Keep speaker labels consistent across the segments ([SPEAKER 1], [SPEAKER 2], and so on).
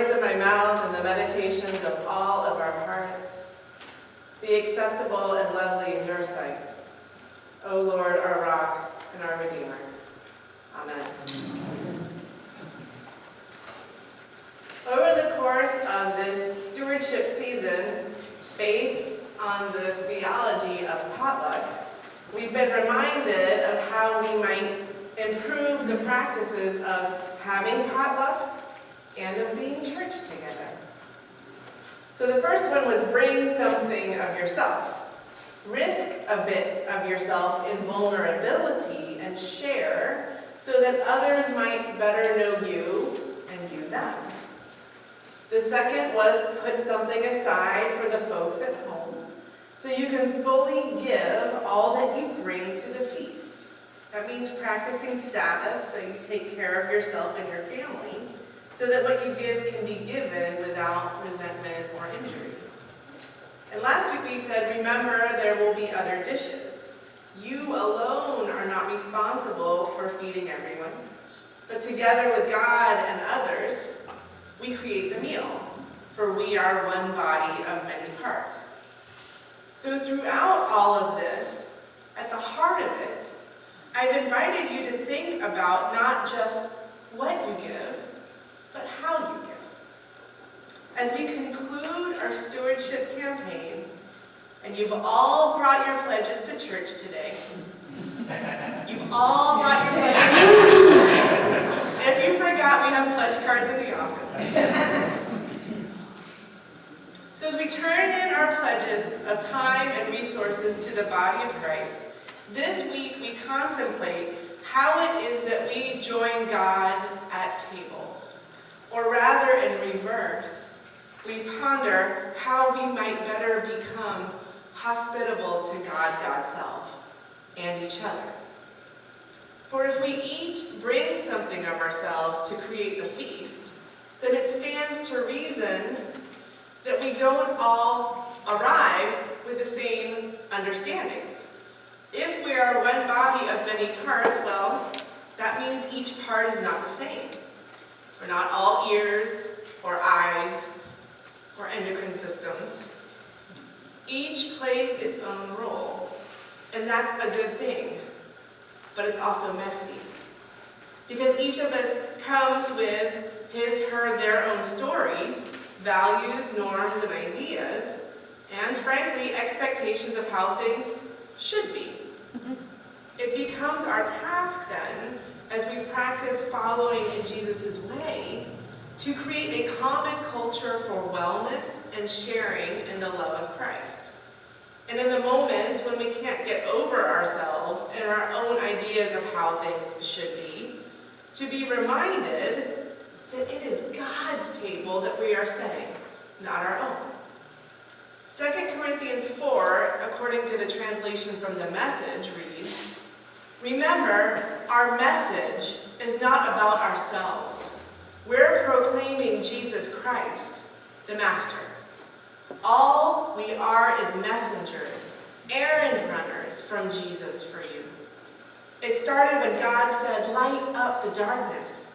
[SPEAKER 1] words of my mouth and the meditations of all of our hearts be acceptable and lovely in your sight, O Lord, our rock and our Redeemer. Amen. Over the course of this stewardship season, based on the theology of potluck, we've been reminded of how we might improve the practices of having potlucks and of being church together. So the first one was bring something of yourself. Risk a bit of yourself in vulnerability and share so that others might better know you and you them. The second was put something aside for the folks at home so you can fully give all that you bring to the feast. That means practicing Sabbath so you take care of yourself and your family so that what you give can be given without resentment or injury. And last week we said, remember, there will be other dishes. You alone are not responsible for feeding everyone, but together with God and others, we create the meal, for we are one body of many parts. So throughout all of this, at the heart of it, I've invited you to think about not just what you give, but how you give. As we conclude our stewardship campaign, and you've all brought your pledges to church today. You've all brought your pledges. If you forgot, we have pledge cards in the office. So as we turn in our pledges of time and resources to the body of Christ, this week we contemplate how it is that we join God at table. Or rather, in reverse, we ponder how we might better become hospitable to God, God's self, and each other. For if we each bring something of ourselves to create the feast, then it stands to reason that we don't all arrive with the same understandings. If we are one body of many parts, well, that means each part is not the same. We're not all ears or eyes or endocrine systems. Each plays its own role, and that's a good thing, but it's also messy. Because each of us comes with his, her, their own stories, values, norms, and ideas, and frankly, expectations of how things should be. It becomes our task then, as we practice following in Jesus' way, to create a common culture for wellness and sharing in the love of Christ. And in the moments when we can't get over ourselves and our own ideas of how things should be, to be reminded that it is God's table that we are setting, not our own. 2 Corinthians 4, according to the translation from the Message, reads, remember, our message is not about ourselves. We're proclaiming Jesus Christ, the Master. All we are is messengers, errand runners from Jesus for you. It started when God said, light up the darkness,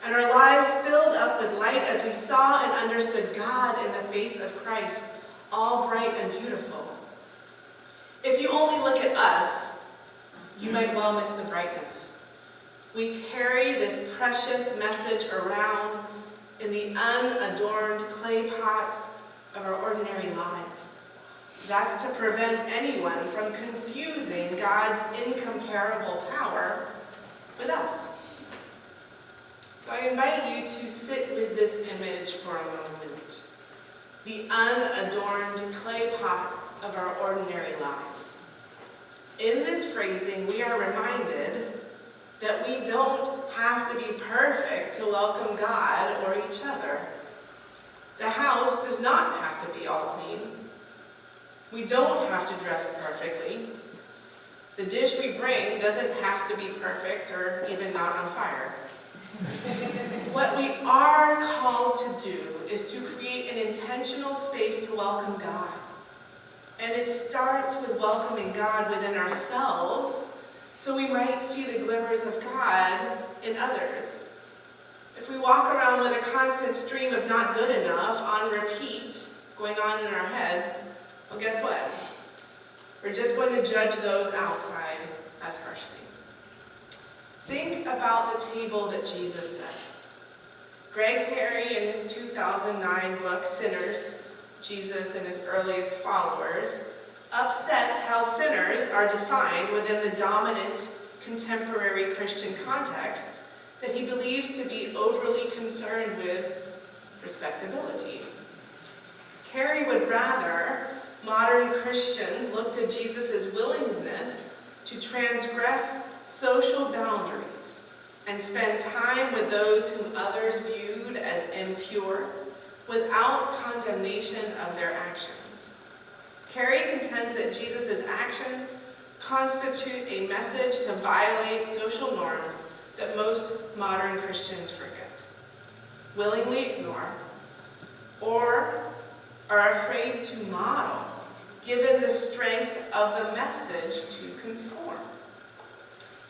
[SPEAKER 1] and our lives filled up with light as we saw and understood God in the face of Christ, all bright and beautiful. If you only look at us, you might well miss the brightness. We carry this precious message around in the unadorned clay pots of our ordinary lives. That's to prevent anyone from confusing God's incomparable power with us. So I invite you to sit with this image for a moment. The unadorned clay pots of our ordinary lives. In this phrasing, we are reminded that we don't have to be perfect to welcome God or each other. The house does not have to be all clean. We don't have to dress perfectly. The dish we bring doesn't have to be perfect or even not on fire. What we are called to do is to create an intentional space to welcome God. And it starts with welcoming God within ourselves so we might see the glimmers of God in others. If we walk around with a constant stream of not good enough on repeat going on in our heads, well, guess what? We're just going to judge those outside as harshly. Think about the table that Jesus sets. Greg Carey, in his 2009 book, Sinners, Jesus and His Earliest Followers, upsets how sinners are defined within the dominant contemporary Christian context that he believes to be overly concerned with respectability. Carey would rather modern Christians look to Jesus' willingness to transgress social boundaries and spend time with those whom others viewed as impure without condemnation of their actions. Carey contends that Jesus' actions constitute a message to violate social norms that most modern Christians forget, willingly ignore, or are afraid to model, given the strength of the message to conform.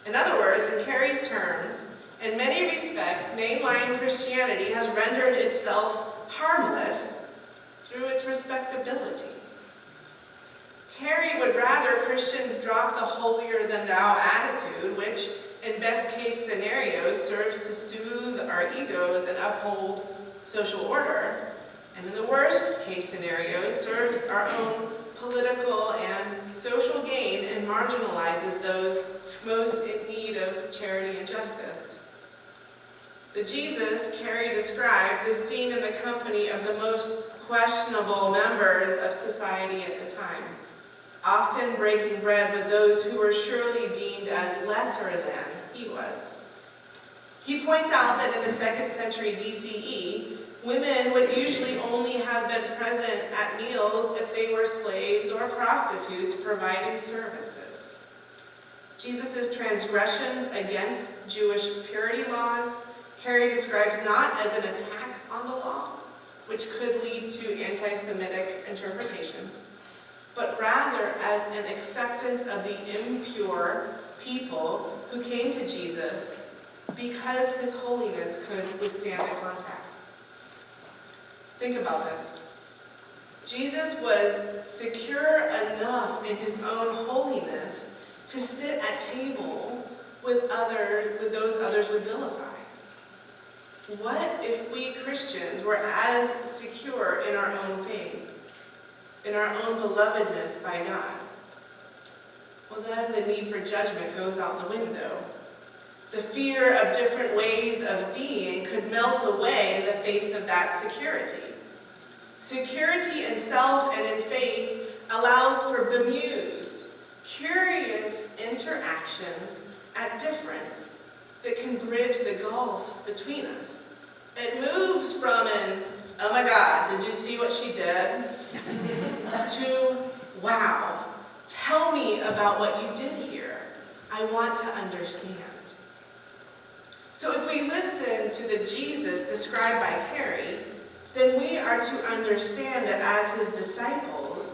[SPEAKER 1] In other words, in Carey's terms, in many respects, mainline Christianity has rendered itself harmless through its respectability. Carey would rather Christians drop the holier-than-thou attitude, which in best-case scenarios serves to soothe our egos and uphold social order, and in the worst-case scenarios serves our own political and social gain and marginalizes those most in need of charity and justice. The Jesus Carey describes is seen in the company of the most questionable members of society at the time, often breaking bread with those who were surely deemed as lesser than he was. He points out that in the 2nd century BCE, women would usually only have been present at meals if they were slaves or prostitutes providing services. Jesus' transgressions against Jewish purity laws, Carey describes not as an attack on the law, which could lead to anti-Semitic interpretations, but rather as an acceptance of the impure people who came to Jesus because his holiness could withstand the contact. Think about this. Jesus was secure enough in his own holiness to sit at table with those others would vilify. What if we Christians were as secure in our own faith, in our own belovedness by God? Well, then the need for judgment goes out the window. The fear of different ways of being could melt away in the face of that security. Security in self and in faith allows for bemused, curious interactions at difference that can bridge the gulfs between us. It moves from an, oh my God, did you see what she did? To, wow, tell me about what you did here. I want to understand. So if we listen to the Jesus described by Carey, then we are to understand that as his disciples,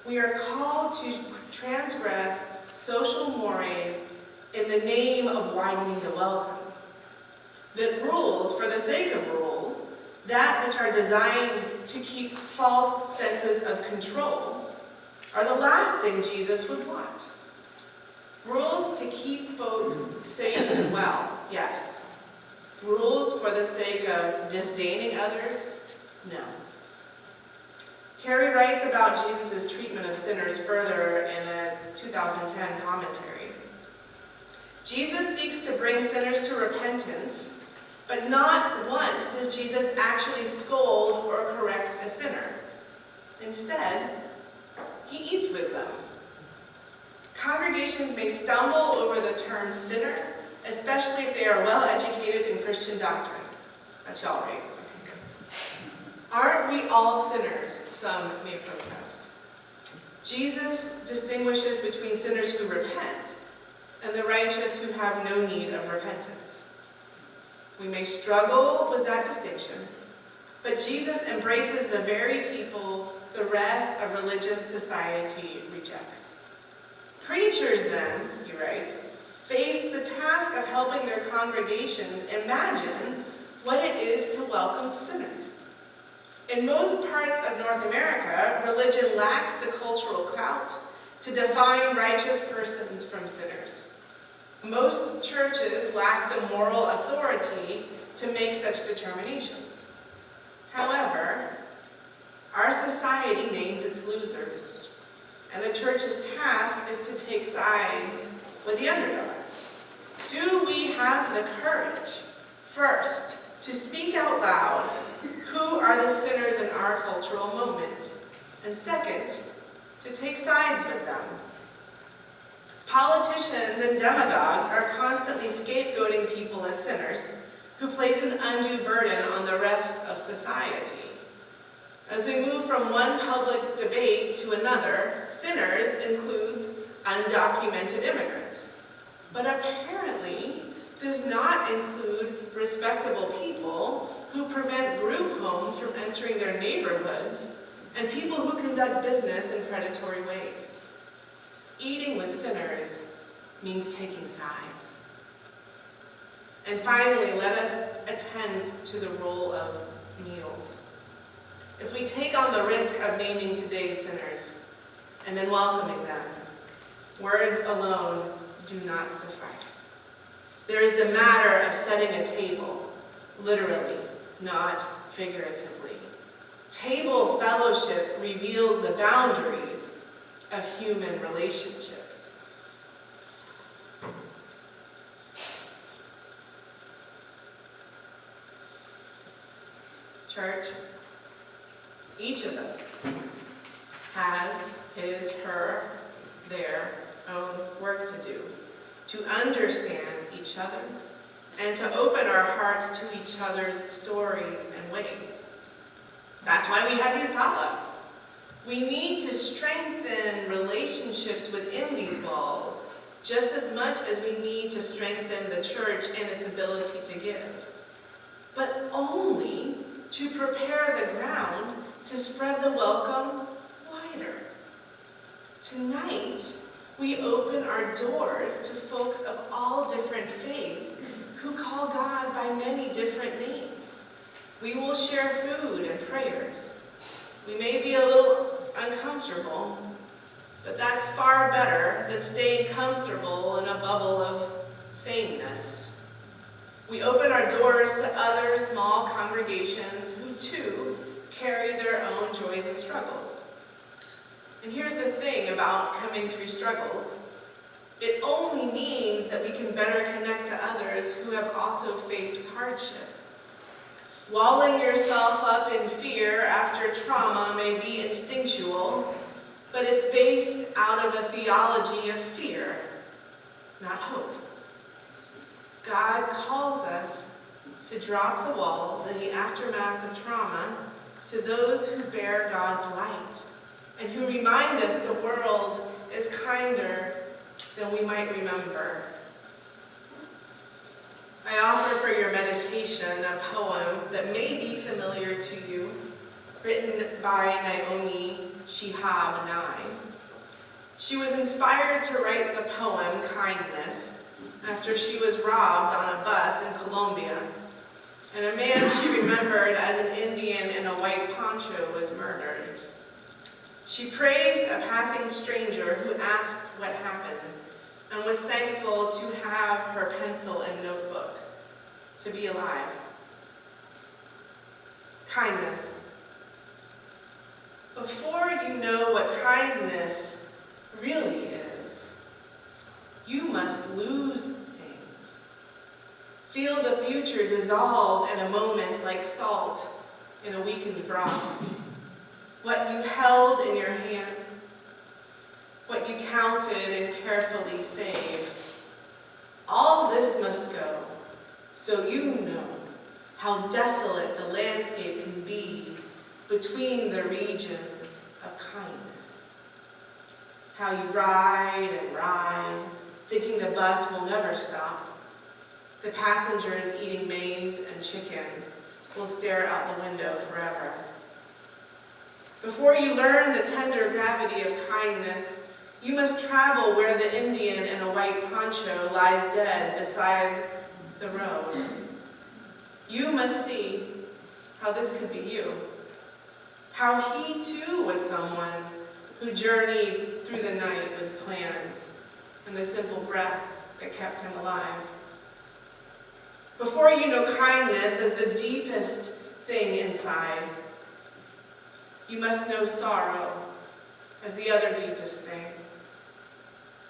[SPEAKER 1] we are called to transgress social mores in the name of widening the welcome. That rules, for the sake of rules, that which are designed to keep false senses of control, are the last thing Jesus would want. Rules to keep folks safe and well, yes. Rules for the sake of disdaining others, no. Carey writes about Jesus' treatment of sinners further in a 2010 commentary. Jesus seeks to bring sinners to repentance, but not once does Jesus actually scold or correct a sinner. Instead, he eats with them. Congregations may stumble over the term sinner, especially if they are well educated in Christian doctrine. That's y'all, right? Aren't we all sinners? Some may protest. Jesus distinguishes between sinners who repent and the righteous who have no need of repentance. We may struggle with that distinction, but Jesus embraces the very people the rest of religious society rejects. Preachers then, he writes, face the task of helping their congregations imagine what it is to welcome sinners. In most parts of North America, religion lacks the cultural clout to define righteous persons from sinners. Most churches lack the moral authority to make such determinations. However, our society names its losers, and the church's task is to take sides with the underdogs. Do we have the courage, first, to speak out loud who are the sinners in our cultural moment, and second, to take sides with them? Politicians and demagogues are constantly scapegoating people as sinners who place an undue burden on the rest of society. As we move from one public debate to another, sinners includes undocumented immigrants, but apparently does not include respectable people who prevent group homes from entering their neighborhoods and people who conduct business in predatory ways. Eating with sinners means taking sides. And finally, let us attend to the role of meals. If we take on the risk of naming today's sinners and then welcoming them, words alone do not suffice. There is the matter of setting a table, literally, not figuratively. Table fellowship reveals the boundaries of human relationships. Church, each of us has his, her, their own work to do, to understand each other, and to open our hearts to each other's stories and ways. That's why we have these potlucks. We need to strengthen relationships within these walls just as much as we need to strengthen the church and its ability to give, but only to prepare the ground to spread the welcome wider. Tonight, we open our doors to folks of all different faiths who call God by many different names. We will share food and prayers. We may be a little uncomfortable, but that's far better than staying comfortable in a bubble of sameness. We open our doors to other small congregations who too carry their own joys and struggles. And here's the thing about coming through struggles. It only means that we can better connect to others who have also faced hardship. Walling yourself up in fear after trauma may be instinctual, but it's based out of a theology of fear, not hope. God calls us to drop the walls in the aftermath of trauma to those who bear God's light and who remind us the world is kinder than we might remember. I offer for your meditation a poem that may be familiar to you, written by Naomi Shihab Nye. She was inspired to write the poem Kindness after she was robbed on a bus in Colombia, and a man she remembered as an Indian in a white poncho was murdered. She praised a passing stranger who asked what happened and was thankful to have her pencil and notebook, to be alive. Kindness. Before you know what kindness really is, you must lose things. Feel the future dissolve in a moment like salt in a weakened broth. What you held in your hand, what you counted and carefully saved, all this must go, so you know how desolate the landscape can be between the regions of kindness. How you ride and ride, thinking the bus will never stop. The passengers eating maize and chicken will stare out the window forever. Before you learn the tender gravity of kindness, you must travel where the Indian in a white poncho lies dead beside the road. You must see how this could be you. How he too was someone who journeyed through the night with plans and the simple breath that kept him alive. Before you know kindness as the deepest thing inside, you must know sorrow as the other deepest thing.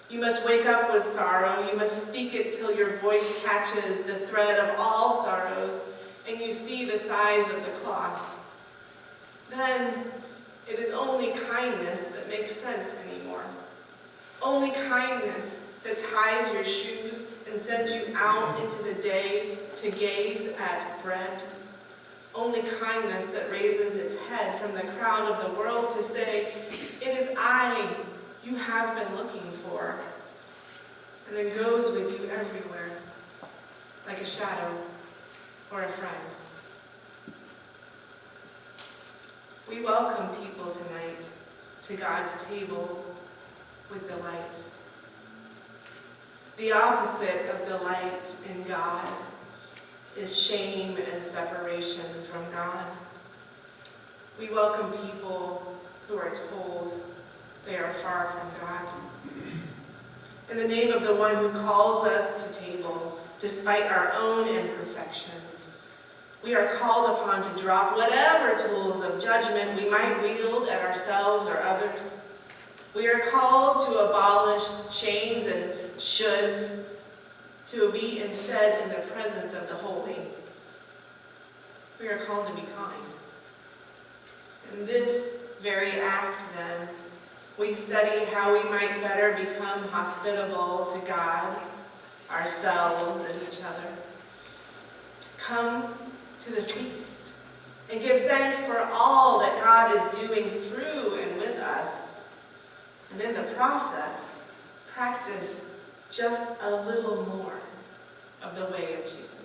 [SPEAKER 1] You must wake up with sorrow. You must speak it till your voice catches the thread of all sorrows and you see the size of the cloth. Then it is only kindness that makes sense anymore. Only kindness that ties your shoes and sends you out into the day to gaze at bread. Only kindness that raises its head from the crowd of the world to say, "It is I you have been looking for," and then goes with you everywhere, like a shadow or a friend. We welcome people tonight to God's table with delight. The opposite of delight in God is shame and separation from God. We welcome people who are told they are far from God. In the name of the one who calls us to table, despite our own imperfections, we are called upon to drop whatever tools of judgment we might wield at ourselves or others. We are called to abolish shames and shoulds, to be instead in the presence of the holy. We are called to be kind. In this very act, then, we study how we might better become hospitable to God, ourselves, and each other. Come to the feast and give thanks for all that God is doing through and with us. And in the process, practice just a little more of the way of Jesus.